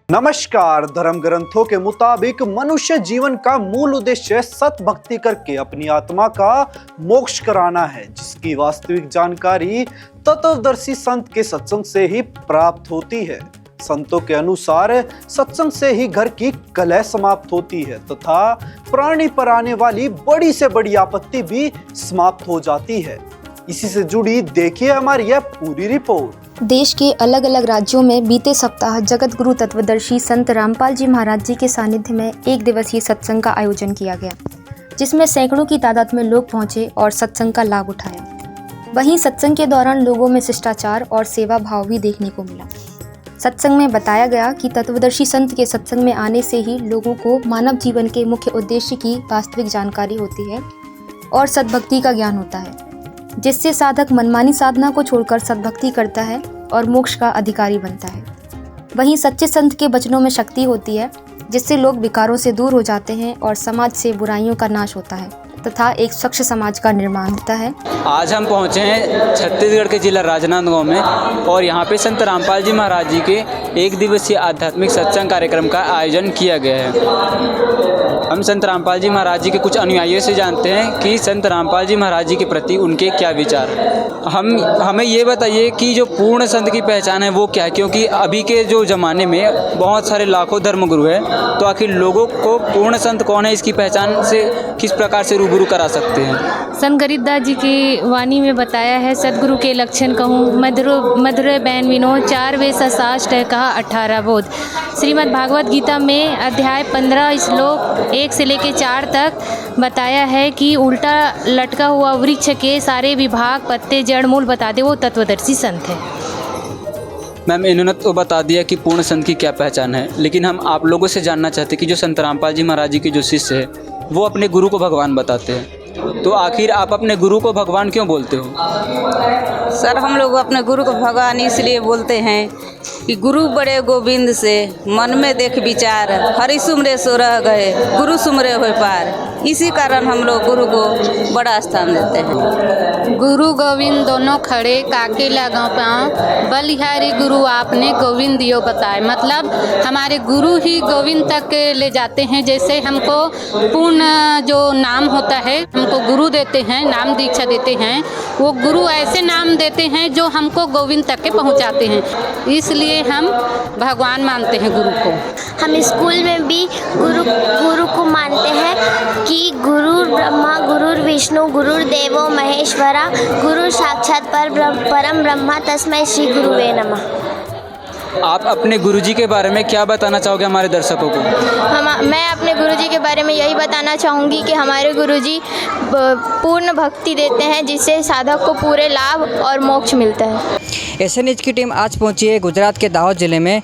नमस्कार। धर्म ग्रंथों के मुताबिक मनुष्य जीवन का मूल उद्देश्य सत भक्ति करके अपनी आत्मा का मोक्ष कराना है, जिसकी वास्तविक जानकारी तत्वदर्शी संत के सत्संग से ही प्राप्त होती है। संतों के अनुसार सत्संग से ही घर की कलह समाप्त होती है तथा प्राणी पर आने वाली बड़ी से बड़ी आपत्ति भी समाप्त हो जाती है। इसी से जुड़ी देखिए हमारी यह पूरी रिपोर्ट। देश के अलग अलग राज्यों में बीते सप्ताह जगत गुरु तत्वदर्शी संत रामपाल जी महाराज जी के सानिध्य में एक दिवसीय सत्संग का आयोजन किया गया, जिसमें सैकड़ों की तादाद में लोग पहुंचे और सत्संग का लाभ उठाया। वहीं सत्संग के दौरान लोगों में शिष्टाचार और सेवा भाव भी देखने को मिला। सत्संग में बताया गया कि तत्वदर्शी संत के सत्संग में आने से ही लोगों को मानव जीवन के मुख्य उद्देश्य की वास्तविक जानकारी होती है और सद्भक्ति का ज्ञान होता है, जिससे साधक मनमानी साधना को छोड़कर सद्भक्ति करता है और मोक्ष का अधिकारी बनता है। वहीं सच्चे संत के वचनों में शक्ति होती है, जिससे लोग विकारों से दूर हो जाते हैं और समाज से बुराइयों का नाश होता है तथा एक स्वच्छ समाज का निर्माण होता है। आज हम पहुंचे हैं छत्तीसगढ़ के जिला राजनांदगांव में और यहाँ पे संत रामपाल जी महाराज जी के एक दिवसीय आध्यात्मिक सत्संग कार्यक्रम का आयोजन किया गया है। हम संत रामपाल जी महाराज जी के कुछ अनुयायियों से जानते हैं कि संत रामपाल जी महाराज जी के प्रति उनके क्या विचार हैं। हमें ये बताइए कि जो पूर्ण संत की पहचान है वो क्या है, क्योंकि अभी के जो ज़माने में बहुत सारे लाखों धर्मगुरु हैं, तो आखिर लोगों को पूर्ण संत कौन है, इसकी पहचान से किस प्रकार से रूबरू करा सकते हैं। संत गरीबदास जी की वाणी में बताया है, सदगुरु के लक्षण कहूँ मधुर बैन विनोद, 4 वेद शास्त्र है कहा 18 बोध। श्रीमद् भागवत गीता में अध्याय 15 श्लोक 1 से लेकर 4 तक बताया है कि उल्टा लटका हुआ वृक्ष के सारे विभाग, पत्ते, जड़, मूल बता दे, वो तत्वदर्शी संत है। मैम, इन्होंने तो बता दिया कि पूर्ण संत की क्या पहचान है, लेकिन हम आप लोगों से जानना चाहते हैं कि जो संत रामपाल जी महाराज जी के जो शिष्य है वो अपने गुरु को भगवान बताते हैं, तो आखिर आप अपने गुरु को भगवान क्यों बोलते हो? सर, हम लोग अपने गुरु को भगवान इसलिए बोलते हैं कि गुरु बड़े गोविंद से मन में देख विचार, हरि सुमरे सो रह गए, गुरु सुमरे होए पार। इसी कारण हम लोग गुरु को बड़ा स्थान देते हैं। गुरु गोविंद दोनों खड़े, काके लगा पाँव, बलिहारी गुरु आपने गोविंद दियो बताए। मतलब हमारे गुरु ही गोविंद तक ले जाते हैं। जैसे हमको पूर्ण जो नाम होता है, हमको गुरु देते हैं, नाम दीक्षा देते हैं, वो गुरु ऐसे नाम देते हैं जो हमको गोविंद तक के पहुंचाते हैं। इसलिए हम भगवान मानते हैं गुरु को। हम स्कूल में भी गुरु को मानते हैं कि गुरु ब्रह्मा गुरुर विष्णु गुरुर देवो महेश्वरा, गुरु साक्षात परम ब्रह्मा, तस्मै श्री गुरुवे नमः। आप अपने गुरुजी के बारे में क्या बताना चाहोगे हमारे दर्शकों को? मैं अपने गुरुजी के बारे में यही बताना चाहूँगी कि हमारे गुरुजी पूर्ण भक्ति देते हैं, जिससे साधक को पूरे लाभ और मोक्ष मिलता है। SNH की टीम आज पहुंची है गुजरात के दाहोद जिले में।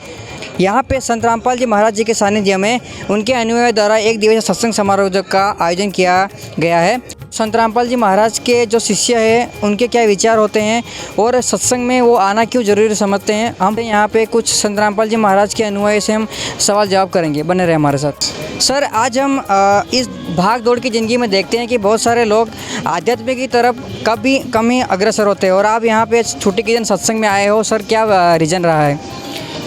यहाँ पे संत रामपाल जी महाराज जी के सानिध्य में उनके अनुयायियों द्वारा एक दिवसीय सत्संग समारोह का आयोजन किया गया है। संत रामपाल जी महाराज के जो शिष्य हैं उनके क्या विचार होते हैं और सत्संग में वो आना क्यों जरूरी समझते हैं, हम यहाँ पे कुछ संत रामपाल जी महाराज के अनुयायी से हम सवाल जवाब करेंगे। बने रहे हमारे साथ। सर, आज हम इस भाग दौड़ की ज़िंदगी में देखते हैं कि बहुत सारे लोग आध्यात्म की तरफ कभी कम ही अग्रसर होते हैं और आप यहाँ पे छुट्टी के दिन सत्संग में आए हो। सर, क्या रीज़न रहा है?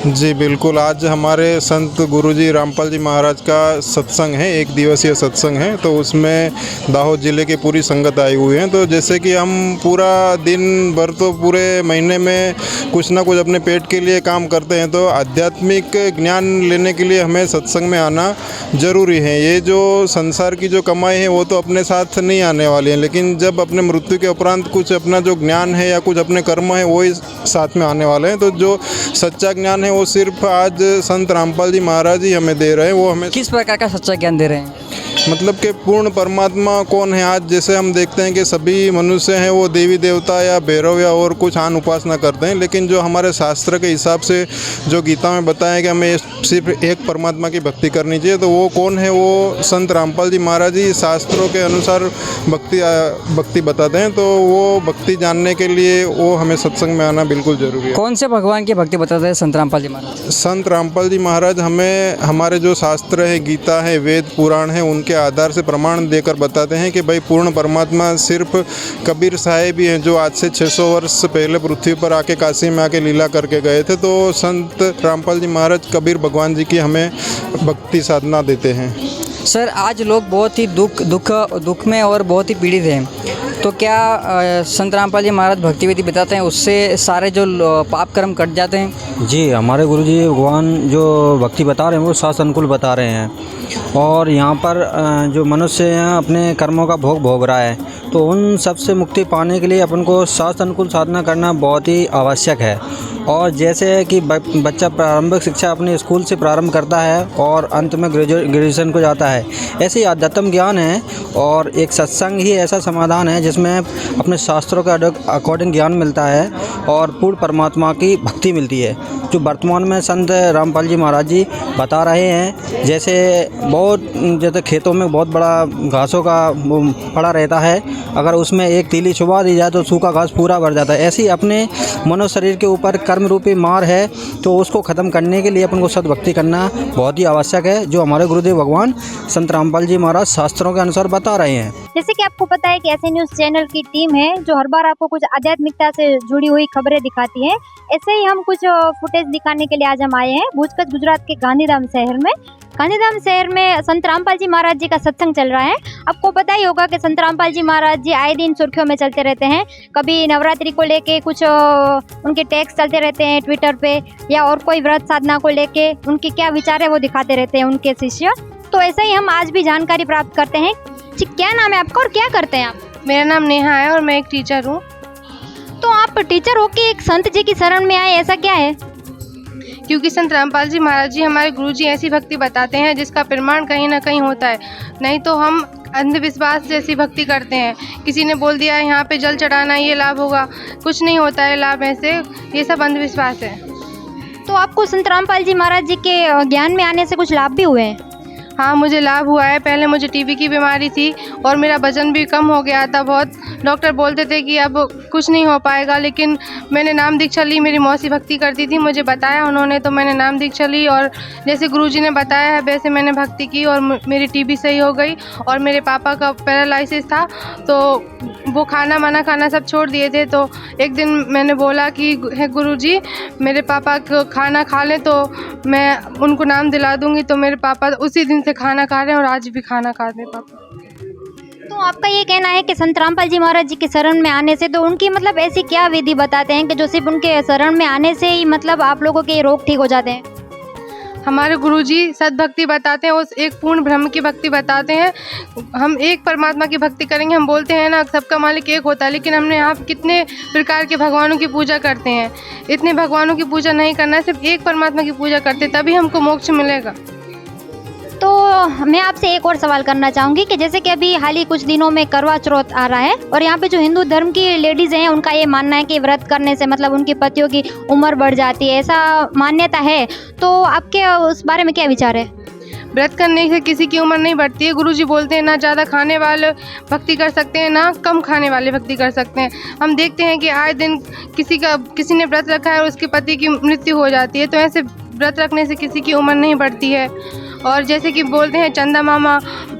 जी बिल्कुल, आज हमारे संत गुरुजी रामपाल जी महाराज का सत्संग है, एक दिवसीय सत्संग है, तो उसमें दाहोद ज़िले की पूरी संगत आई हुई है। तो जैसे कि हम पूरा दिन भर तो पूरे महीने में कुछ ना कुछ अपने पेट के लिए काम करते हैं, तो आध्यात्मिक ज्ञान लेने के लिए हमें सत्संग में आना ज़रूरी है। ये जो संसार की जो कमाई है वो तो अपने साथ नहीं आने वाली है, लेकिन जब अपने मृत्यु के उपरांत कुछ अपना जो ज्ञान है या कुछ अपने कर्म है वो ही साथ में आने वाले हैं। तो जो सच्चा ज्ञान है वो सिर्फ आज संत रामपाल जी महाराज ही हमें दे रहे हैं। वो हमें किस प्रकार का सच्चा ज्ञान दे रहे हैं? मतलब कि पूर्ण परमात्मा कौन है। आज जैसे हम देखते हैं कि सभी मनुष्य हैं वो देवी देवता या भैरव या और कुछ आन उपासना करते हैं, लेकिन जो हमारे शास्त्र के हिसाब से जो गीता में बताया कि हमें सिर्फ एक परमात्मा की भक्ति करनी चाहिए, तो वो कौन है? वो संत रामपाल जी महाराज जी शास्त्रों के अनुसार भक्ति बताते हैं। तो वो भक्ति जानने के लिए वो हमें सत्संग में आना बिल्कुल ज़रूरी है। कौन से भगवान की भक्ति बताते हैं संत रामपाल जी महाराज? संत रामपाल जी महाराज हमें हमारे जो शास्त्र है, गीता है, वेद पुराण है, उनके के आधार से प्रमाण देकर बताते हैं कि भाई पूर्ण परमात्मा सिर्फ कबीर साहिब ही हैं, जो आज से 600 वर्ष पहले पृथ्वी पर आके काशी में आके लीला करके गए थे। तो संत रामपाल जी महाराज कबीर भगवान जी की हमें भक्ति साधना देते हैं। सर, आज लोग बहुत ही दुख में और बहुत ही पीड़ित हैं, तो क्या संत रामपाल जी महाराज भक्ति विधि बताते हैं उससे सारे जो पाप कर्म कट जाते हैं? जी, हमारे गुरुजी भगवान जो भक्ति बता रहे हैं वो शास्त्र अनुकूल बता रहे हैं, और यहाँ पर जो मनुष्य हैं अपने कर्मों का भोग भोग रहा है, तो उन सब से मुक्ति पाने के लिए अपन को शास्त्र अनुकूल साधना करना बहुत ही आवश्यक है। और जैसे कि बच्चा प्रारंभिक शिक्षा अपने स्कूल से प्रारंभ करता है और अंत में ग्रेजुएशन को जाता है, ऐसे ही अध्यात्म ज्ञान है और एक सत्संग ही ऐसा समाधान है जिसमें अपने शास्त्रों के अकॉर्डिंग ज्ञान मिलता है और पूर्ण परमात्मा की भक्ति मिलती है, जो वर्तमान में संत रामपाल जी महाराज जी बता रहे हैं। जैसे खेतों में बहुत बड़ा घासों का पड़ा रहता है, अगर उसमें एक तीली छुपा दी जाए तो सूखा घास पूरा भर जाता है। ऐसे ही अपने मनो शरीर के ऊपर कर्म रूपी मार है, तो उसको ख़त्म करने के लिए अपन को सद्भक्ति करना बहुत ही आवश्यक है, जो हमारे गुरुदेव भगवान संत रामपाल जी महाराज शास्त्रों के अनुसार बता रहे हैं। जैसे कि आपको पता है कि ऐसे न्यूज़ चैनल की टीम है जो हर बार आपको कुछ आध्यात्मिकता से जुड़ी हुई खबरें दिखाती है, ऐसे ही हम कुछ फुटेज दिखाने के लिए आज हम आए हैं भूजकच्छ गुजरात के गांधीधाम शहर में। गांधीधाम शहर में संत रामपाल जी महाराज जी का सत्संग चल रहा है। आपको पता ही होगा कि संत रामपाल जी महाराज जी आए दिन सुर्खियों में चलते रहते हैं। कभी नवरात्रि को लेके कुछ उनके टैक्स चलते रहते हैं ट्विटर पे, या और कोई व्रत साधना को लेके उनके क्या विचार है वो दिखाते रहते हैं उनके शिष्य। तो ऐसे ही हम आज भी जानकारी प्राप्त करते हैं। जी, क्या नाम है आपका और क्या करते हैं आप? मेरा नाम नेहा है और मैं एक टीचर हूँ। तो आप टीचर होके एक संत जी की शरण में आए, ऐसा क्या है? क्योंकि संत रामपाल जी महाराज जी हमारे गुरुजी ऐसी भक्ति बताते हैं जिसका प्रमाण कहीं ना कहीं होता है, नहीं तो हम अंधविश्वास जैसी भक्ति करते हैं। किसी ने बोल दिया यहाँ पे जल चढ़ाना ये लाभ होगा, कुछ नहीं होता है लाभ, ऐसे ये सब अंधविश्वास है। तो आपको संत रामपाल जी महाराज जी के ज्ञान में आने से कुछ लाभ भी हुए हैं? हाँ, मुझे लाभ हुआ है। पहले मुझे टीबी की बीमारी थी और मेरा वजन भी कम हो गया था बहुत। डॉक्टर बोलते थे कि अब कुछ नहीं हो पाएगा, लेकिन मैंने नाम दीक्षा ली। मेरी मौसी भक्ति करती थी, मुझे बताया उन्होंने, तो मैंने नाम दीक्षा ली और जैसे गुरुजी ने बताया है वैसे मैंने भक्ति की और मेरी टीबी सही हो गई। और मेरे पापा का पैरालिसिस था तो वो खाना खाना सब छोड़ दिए थे। तो एक दिन मैंने बोला कि हे गुरुजी, मेरे पापा को खाना खा लें तो मैं उनको नाम दिला दूँगी। तो मेरे पापा उसी दिन से खाना खा रहे हैं और आज भी खाना खा रहे हैं पापा। तो आपका ये कहना है कि संत रामपाल जी महाराज जी के शरण में आने से, तो उनकी मतलब ऐसी क्या विधि बताते हैं कि जो सिर्फ उनके शरण में आने से ही मतलब आप लोगों के रोग ठीक हो जाते हैं? हमारे गुरुजी सद्भक्ति बताते हैं, उस एक पूर्ण ब्रह्म की भक्ति बताते हैं। हम एक परमात्मा की भक्ति करेंगे। हम बोलते हैं ना सबका मालिक एक होता है, लेकिन हमने यहाँ कितने प्रकार के भगवानों की पूजा करते हैं। इतने भगवानों की पूजा नहीं करना है, सिर्फ एक परमात्मा की पूजा करते, तभी हमको मोक्ष मिलेगा। तो मैं आपसे एक और सवाल करना चाहूँगी कि जैसे कि अभी हाल ही कुछ दिनों में करवा चौथ आ रहा है और यहाँ पे जो हिंदू धर्म की लेडीज़ हैं उनका ये मानना है कि व्रत करने से मतलब उनके पतियों की उम्र बढ़ जाती है, ऐसा मान्यता है। तो आपके उस बारे में क्या विचार है? व्रत करने से किसी की उम्र नहीं बढ़ती है। गुरुजी बोलते हैं ना ज़्यादा खाने वाले भक्ति कर सकते हैं, ना कम खाने वाले भक्ति कर सकते हैं। हम देखते हैं कि आए दिन किसी ने व्रत रखा है और उसके पति की मृत्यु हो जाती है। तो ऐसे व्रत रखने से किसी की उम्र नहीं बढ़ती है। और जैसे कि बोलते हैं चंदा मामा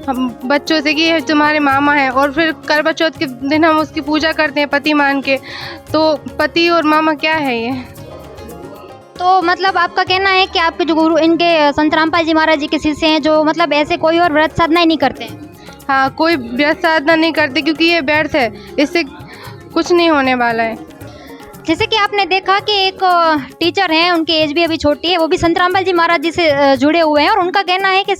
बच्चों से कि ये तुम्हारे मामा हैं, और फिर करवा चौथ के दिन हम उसकी पूजा करते हैं पति मान के। तो पति और मामा क्या है ये? तो मतलब आपका कहना है कि आपके जो गुरु इनके संत रामपाल जी महाराज जी के शिष्य हैं जो मतलब ऐसे कोई और व्रत साधना ही नहीं करते हैं? हाँ, कोई व्रत साधना नहीं करते क्योंकि ये व्यर्थ है, इससे कुछ नहीं होने वाला है। जैसे कि आपने देखा कि एक टीचर हैं, उनकी एज भी अभी छोटी है, वो भी संत रामपाल जी महाराज जी से जुड़े हुए हैं और उनका कहना है कि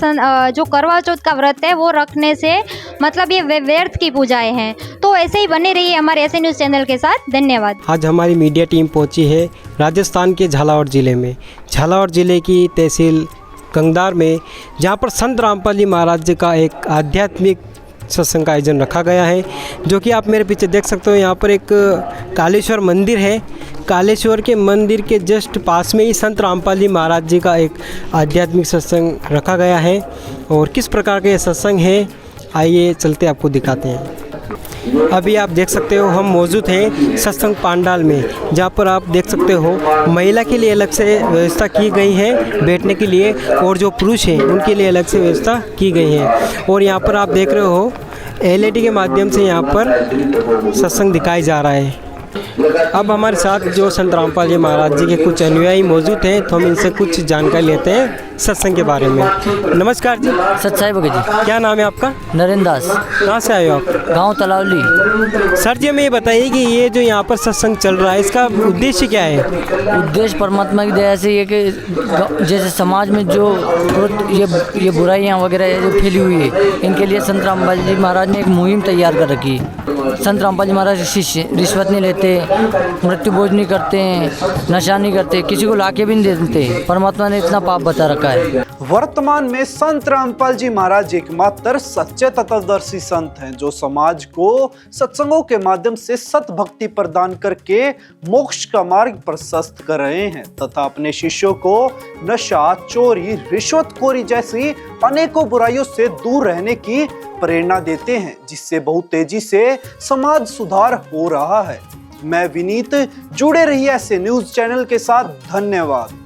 जो करवा चौथ का व्रत है वो रखने से मतलब ये व्यर्थ की पूजाएं हैं। तो ऐसे ही बने रहिए हमारे ऐसे न्यूज़ चैनल के साथ। धन्यवाद। आज हमारी मीडिया टीम पहुंची है राजस्थान के झालावाड़ ज़िले में, झालावाड़ ज़िले की तहसील कंगदार में, जहाँ पर संत रामपाल जी महाराज जी का एक आध्यात्मिक सत्संग का आयोजन रखा गया है। जो कि आप मेरे पीछे देख सकते हो, यहाँ पर एक कालेश्वर मंदिर है। कालेश्वर के मंदिर के जस्ट पास में ही संत रामपाल जी महाराज जी का एक आध्यात्मिक सत्संग रखा गया है। और किस प्रकार के सत्संग है, आइए चलते आपको दिखाते हैं। अभी आप देख सकते हो हम मौजूद हैं सत्संग पंडाल में, जहाँ पर आप देख सकते हो महिला के लिए अलग से व्यवस्था की गई है बैठने के लिए, और जो पुरुष हैं उनके लिए अलग से व्यवस्था की गई है। और यहाँ पर आप देख रहे हो LED के माध्यम से यहाँ पर सत्संग दिखाया जा रहा है। अब हमारे साथ जो संत रामपाल जी महाराज जी के कुछ अनुयायी मौजूद हैं, तो हम इनसे कुछ जानकारी लेते हैं सत्संग के बारे में। नमस्कार जी। सच्चाई बगे जी। क्या नाम है आपका? नरेंद्र दास। कहाँ से आए हो आप? गांव तलावली। सर जी हमें ये बताइए कि ये जो यहाँ पर सत्संग चल रहा है इसका उद्देश्य क्या है? उद्देश्य परमात्मा की दया से ये कि जैसे समाज में जो ये बुराइयाँ वगैरह जो फैली हुई है, इनके लिए संत रामपाल जी महाराज ने एक मुहिम तैयार कर रखी। संत रामपाल जी महाराज शिष्य रिश्वत नहीं लेते, मृत्यु भोज नहीं करते हैं, नशा नहीं करते, किसी को लाके भी नहीं देते। परमात्मा ने इतना पाप बता रखा है। वर्तमान में संत रामपाल जी महाराज एकमात्र सच्चे तत्वदर्शी संत हैं जो समाज को सत्संगों के माध्यम से सत भक्ति प्रदान करके मोक्ष का मार्ग प्रशस्त कर रहे हैं तथा अपने शिष्यों को नशा, चोरी, रिश्वतखोरी जैसी अनेकों बुराइयों से दूर रहने की प्रेरणा देते हैं, जिससे बहुत तेजी से समाज सुधार हो रहा है। मैं विनीत, जुड़े रहिए ऐसे न्यूज चैनल के साथ। धन्यवाद।